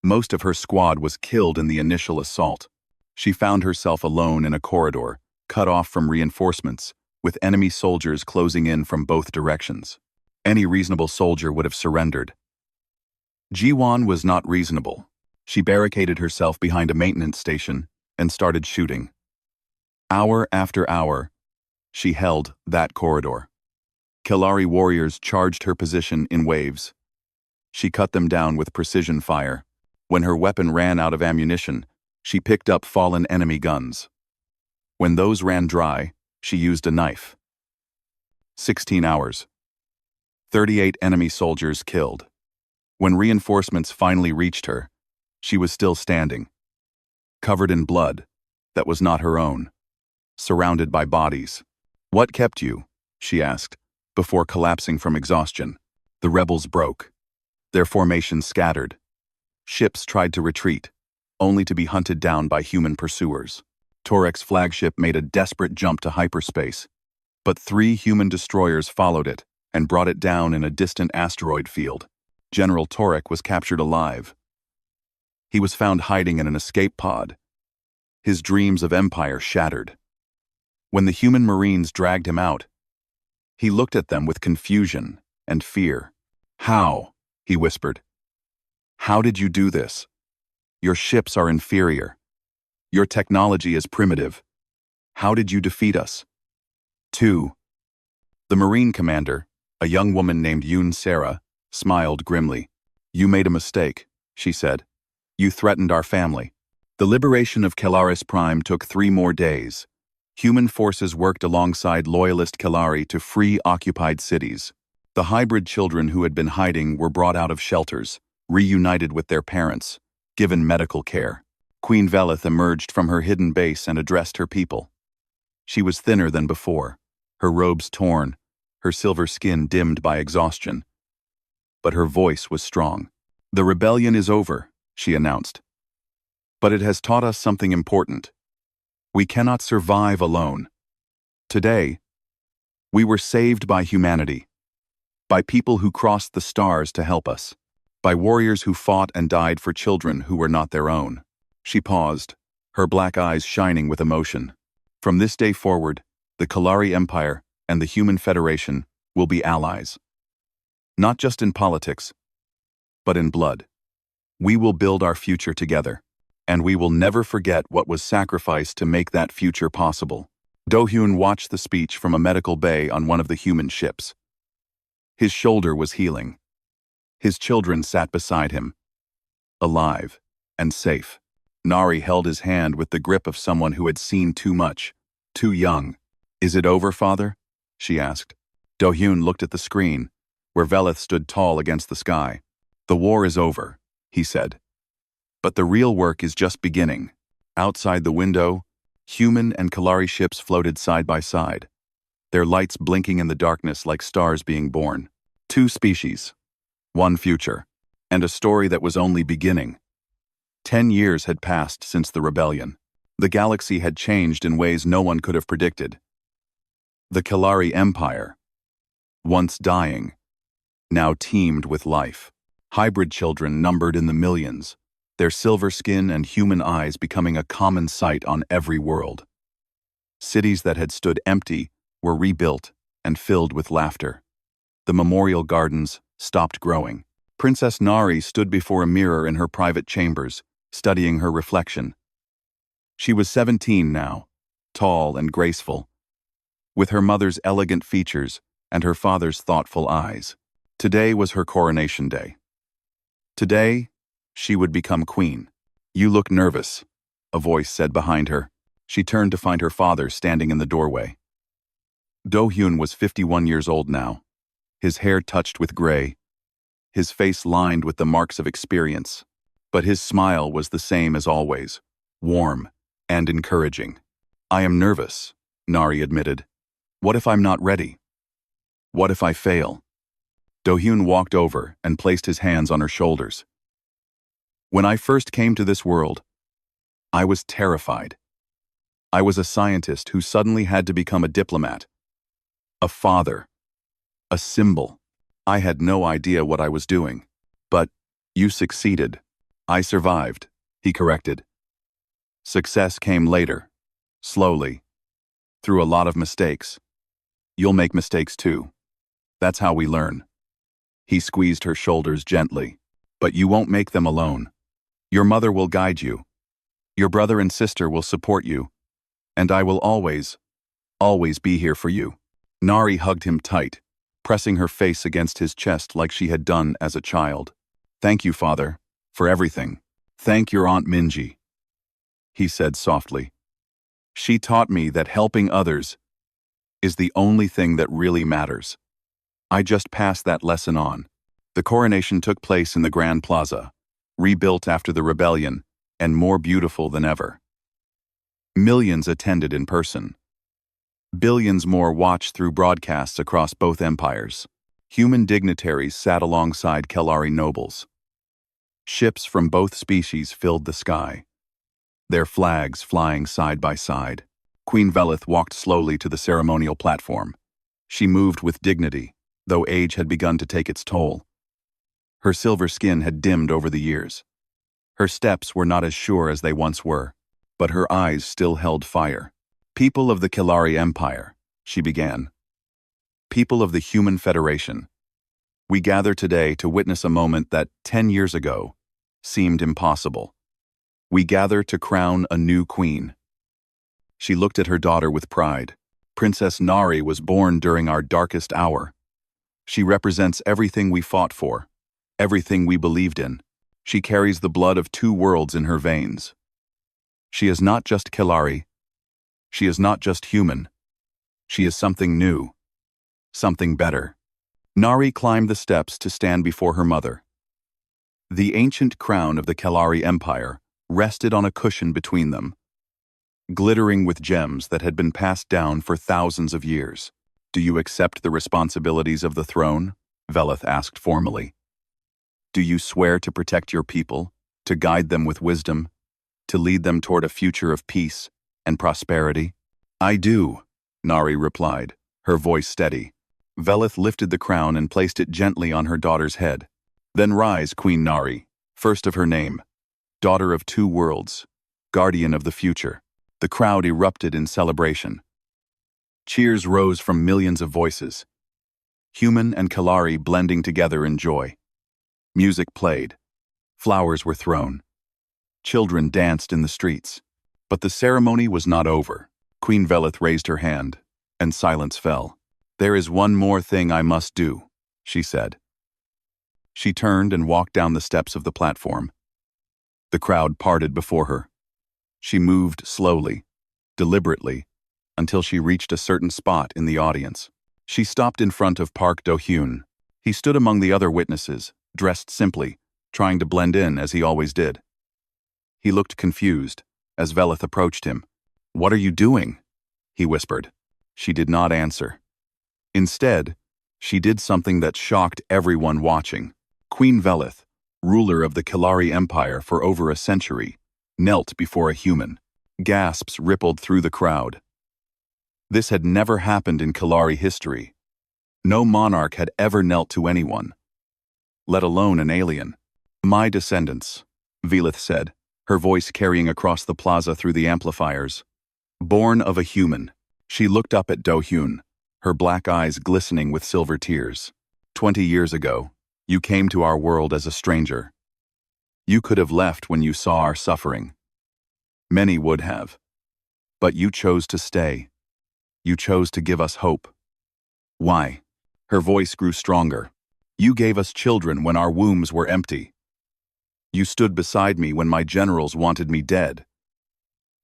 Most of her squad was killed in the initial assault. She found herself alone in a corridor, cut off from reinforcements, with enemy soldiers closing in from both directions. Any reasonable soldier would have surrendered. Ji-won was not reasonable. She barricaded herself behind a maintenance station and started shooting. Hour after hour, she held that corridor. Kelari warriors charged her position in waves. She cut them down with precision fire. When her weapon ran out of ammunition, she picked up fallen enemy guns. When those ran dry, she used a knife. 16 hours. 38 enemy soldiers killed. When reinforcements finally reached her, she was still standing, covered in blood that was not her own, surrounded by bodies. "What kept you?" she asked, before collapsing from exhaustion. The rebels broke. Their formation scattered. Ships tried to retreat, only to be hunted down by human pursuers. Torek's flagship made a desperate jump to hyperspace, but 3 human destroyers followed it and brought it down in a distant asteroid field. General Torek was captured alive. He was found hiding in an escape pod. His dreams of empire shattered. When the human Marines dragged him out, he looked at them with confusion and fear. "How?" he whispered. "How did you do this? Your ships are inferior. Your technology is primitive. How did you defeat us?" 2. The Marine commander, a young woman named Yoon Sarah, smiled grimly. "You made a mistake," she said. "You threatened our family." The liberation of Kelaris Prime took 3 more days. Human forces worked alongside loyalist Kelari to free occupied cities. The hybrid children who had been hiding were brought out of shelters, reunited with their parents, given medical care. Queen Velith emerged from her hidden base and addressed her people. She was thinner than before, her robes torn, her silver skin dimmed by exhaustion. But her voice was strong. "The rebellion is over," she announced. "But it has taught us something important. We cannot survive alone. Today, we were saved by humanity, by people who crossed the stars to help us, by warriors who fought and died for children who were not their own." She paused, her black eyes shining with emotion. "From this day forward, the Kelari Empire and the Human Federation will be allies. Not just in politics, but in blood. We will build our future together, and we will never forget what was sacrificed to make that future possible." Do-hyun watched the speech from a medical bay on one of the human ships. His shoulder was healing. His children sat beside him, alive and safe. Nari held his hand with the grip of someone who had seen too much, too young. "Is it over, father?" she asked. Do-hyun looked at the screen, where Velith stood tall against the sky. "The war is over," he said. "But the real work is just beginning." Outside the window, human and Kelari ships floated side by side, their lights blinking in the darkness like stars being born. 2 species, 1 future, and a story that was only beginning. 10 years had passed since the rebellion. The galaxy had changed in ways no one could have predicted. The Kelari Empire, once dying, now teemed with life. Hybrid children numbered in the millions, their silver skin and human eyes becoming a common sight on every world. Cities that had stood empty were rebuilt and filled with laughter. The memorial gardens stopped growing. Princess Nari stood before a mirror in her private chambers, studying her reflection. She was 17 now, tall and graceful, with her mother's elegant features and her father's thoughtful eyes. Today was her coronation day. Today, she would become queen. "You look nervous," a voice said behind her. She turned to find her father standing in the doorway. Do-hyun was 51 years old now, his hair touched with gray, his face lined with the marks of experience, but his smile was the same as always, warm and encouraging. "I am nervous," Nari admitted. "What if I'm not ready? What if I fail?" Do-hyun walked over and placed his hands on her shoulders. "When I first came to this world, I was terrified. I was a scientist who suddenly had to become a diplomat, a father, a symbol. I had no idea what I was doing. But you succeeded. I survived," he corrected. "Success came later, slowly, through a lot of mistakes. You'll make mistakes too. That's how we learn." He squeezed her shoulders gently. "But you won't make them alone. Your mother will guide you. Your brother and sister will support you. And I will always be here for you." Nari hugged him tight, pressing her face against his chest like she had done as a child. "Thank you, Father, for everything. Thank your Aunt Minji," he said softly. "She taught me that helping others is the only thing that really matters." I just passed that lesson on. The coronation took place in the Grand Plaza, rebuilt after the rebellion and more beautiful than ever. Millions attended in person. Billions more watched through broadcasts across both empires. Human dignitaries sat alongside Kelari nobles. Ships from both species filled the sky, their flags flying side by side. Queen Velith walked slowly to the ceremonial platform. She moved with dignity, though age had begun to take its toll. Her silver skin had dimmed over the years. Her steps were not as sure as they once were, but her eyes still held fire. "People of the Kelari Empire," she began. "People of the Human Federation. We gather today to witness a moment that 10 years ago seemed impossible. We gather to crown a new queen." She looked at her daughter with pride. "Princess Nari was born during our darkest hour. She represents everything we fought for, everything we believed in. She carries the blood of two worlds in her veins. She is not just Kelari. She is not just human. She is something new, something better." Nari climbed the steps to stand before her mother. The ancient crown of the Kelari Empire rested on a cushion between them, glittering with gems that had been passed down for thousands of years. "Do you accept the responsibilities of the throne?" Velith asked formally. "Do you swear to protect your people, to guide them with wisdom, to lead them toward a future of peace and prosperity?" "I do," Nari replied, her voice steady. Velith lifted the crown and placed it gently on her daughter's head. "Then rise, Queen Nari, first of her name, daughter of two worlds, guardian of the future." The crowd erupted in celebration. Cheers rose from millions of voices, human and Kelari blending together in joy. Music played. Flowers were thrown. Children danced in the streets. But the ceremony was not over. Queen Velith raised her hand, and silence fell. "There is one more thing I must do," she said. She turned and walked down the steps of the platform. The crowd parted before her. She moved slowly, deliberately, until she reached a certain spot in the audience. She stopped in front of Park Do-hyun. He stood among the other witnesses, dressed simply, trying to blend in as he always did. He looked confused as Velith approached him. "What are you doing?" he whispered. She did not answer. Instead, she did something that shocked everyone watching. Queen Velith, ruler of the Kelari Empire for over a century, knelt before a human. Gasps rippled through the crowd. This had never happened in Kelari history. No monarch had ever knelt to anyone, let alone an alien. "My descendants," Velith said, her voice carrying across the plaza through the amplifiers. "Born of a human." She looked up at Do-hyun, her black eyes glistening with silver tears. 20 years ago, you came to our world as a stranger. You could have left when you saw our suffering. Many would have. But you chose to stay. You chose to give us hope. Why? Her voice grew stronger. You gave us children when our wombs were empty. You stood beside me when my generals wanted me dead.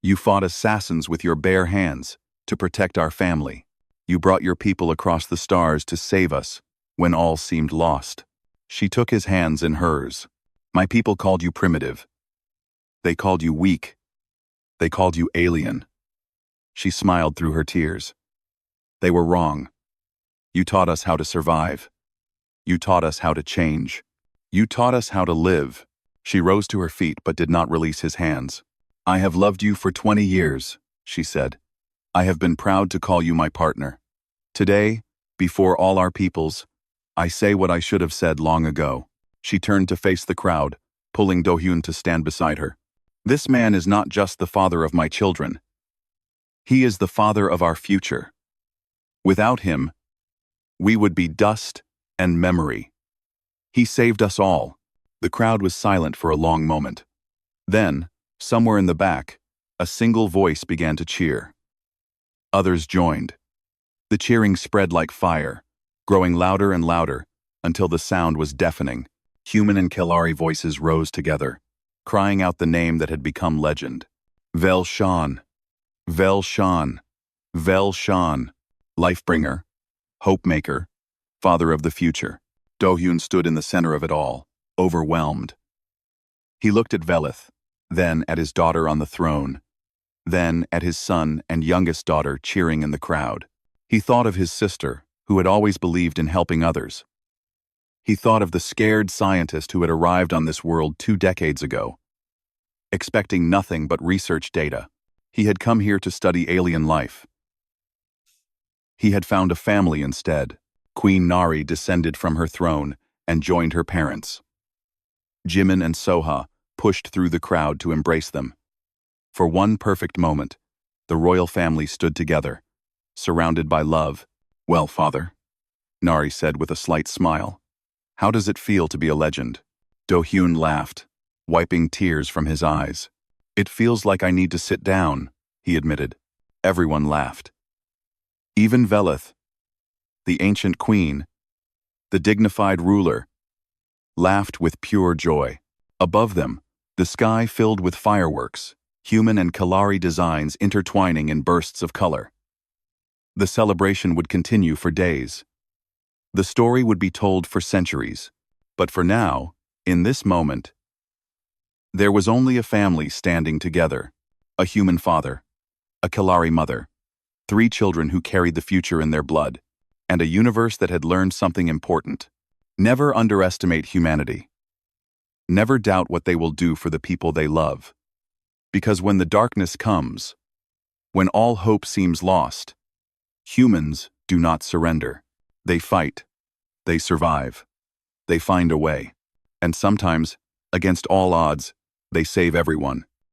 You fought assassins with your bare hands to protect our family. You brought your people across the stars to save us when all seemed lost. She took his hands in hers. My people called you primitive. They called you weak. They called you alien. She smiled through her tears. They were wrong. You taught us how to survive. You taught us how to change. You taught us how to live. She rose to her feet but did not release his hands. I have loved you for 20 years, she said. I have been proud to call you my partner. Today, before all our peoples, I say what I should have said long ago. She turned to face the crowd, pulling Do-hyun to stand beside her. This man is not just the father of my children. He is the father of our future. Without him, we would be dust and memory. He saved us all. The crowd was silent for a long moment. Then, somewhere in the back, a single voice began to cheer. Others joined. The cheering spread like fire, growing louder and louder until the sound was deafening. Human and Kelari voices rose together, crying out the name that had become legend. Vel Shan, Vel Shan, Vel Shan, Lifebringer, Hopemaker, Father of the Future. Do-hyun stood in the center of it all, overwhelmed. He looked at Velith, then at his daughter on the throne, then at his son and youngest daughter cheering in the crowd. He thought of his sister, who had always believed in helping others. He thought of the scared scientist who had arrived on this world 2 decades ago, expecting nothing but research data. He had come here to study alien life. He had found a family instead. Queen Nari descended from her throne and joined her parents. Jimin and Soha pushed through the crowd to embrace them. For one perfect moment, the royal family stood together, surrounded by love. Well, father, Nari said with a slight smile. How does it feel to be a legend? Do-hyun laughed, wiping tears from his eyes. It feels like I need to sit down, he admitted. Everyone laughed. Even Velith, the ancient queen, the dignified ruler, laughed with pure joy. Above them, the sky filled with fireworks, human and Kelari designs intertwining in bursts of color. The celebration would continue for days. The story would be told for centuries. But for now, in this moment, there was only a family standing together. A human father, a Kelari mother, 3 children who carried the future in their blood, and a universe that had learned something important. Never underestimate humanity. Never doubt what they will do for the people they love. Because when the darkness comes, when all hope seems lost, humans do not surrender. They fight. They survive. They find a way. And sometimes, against all odds, they save everyone.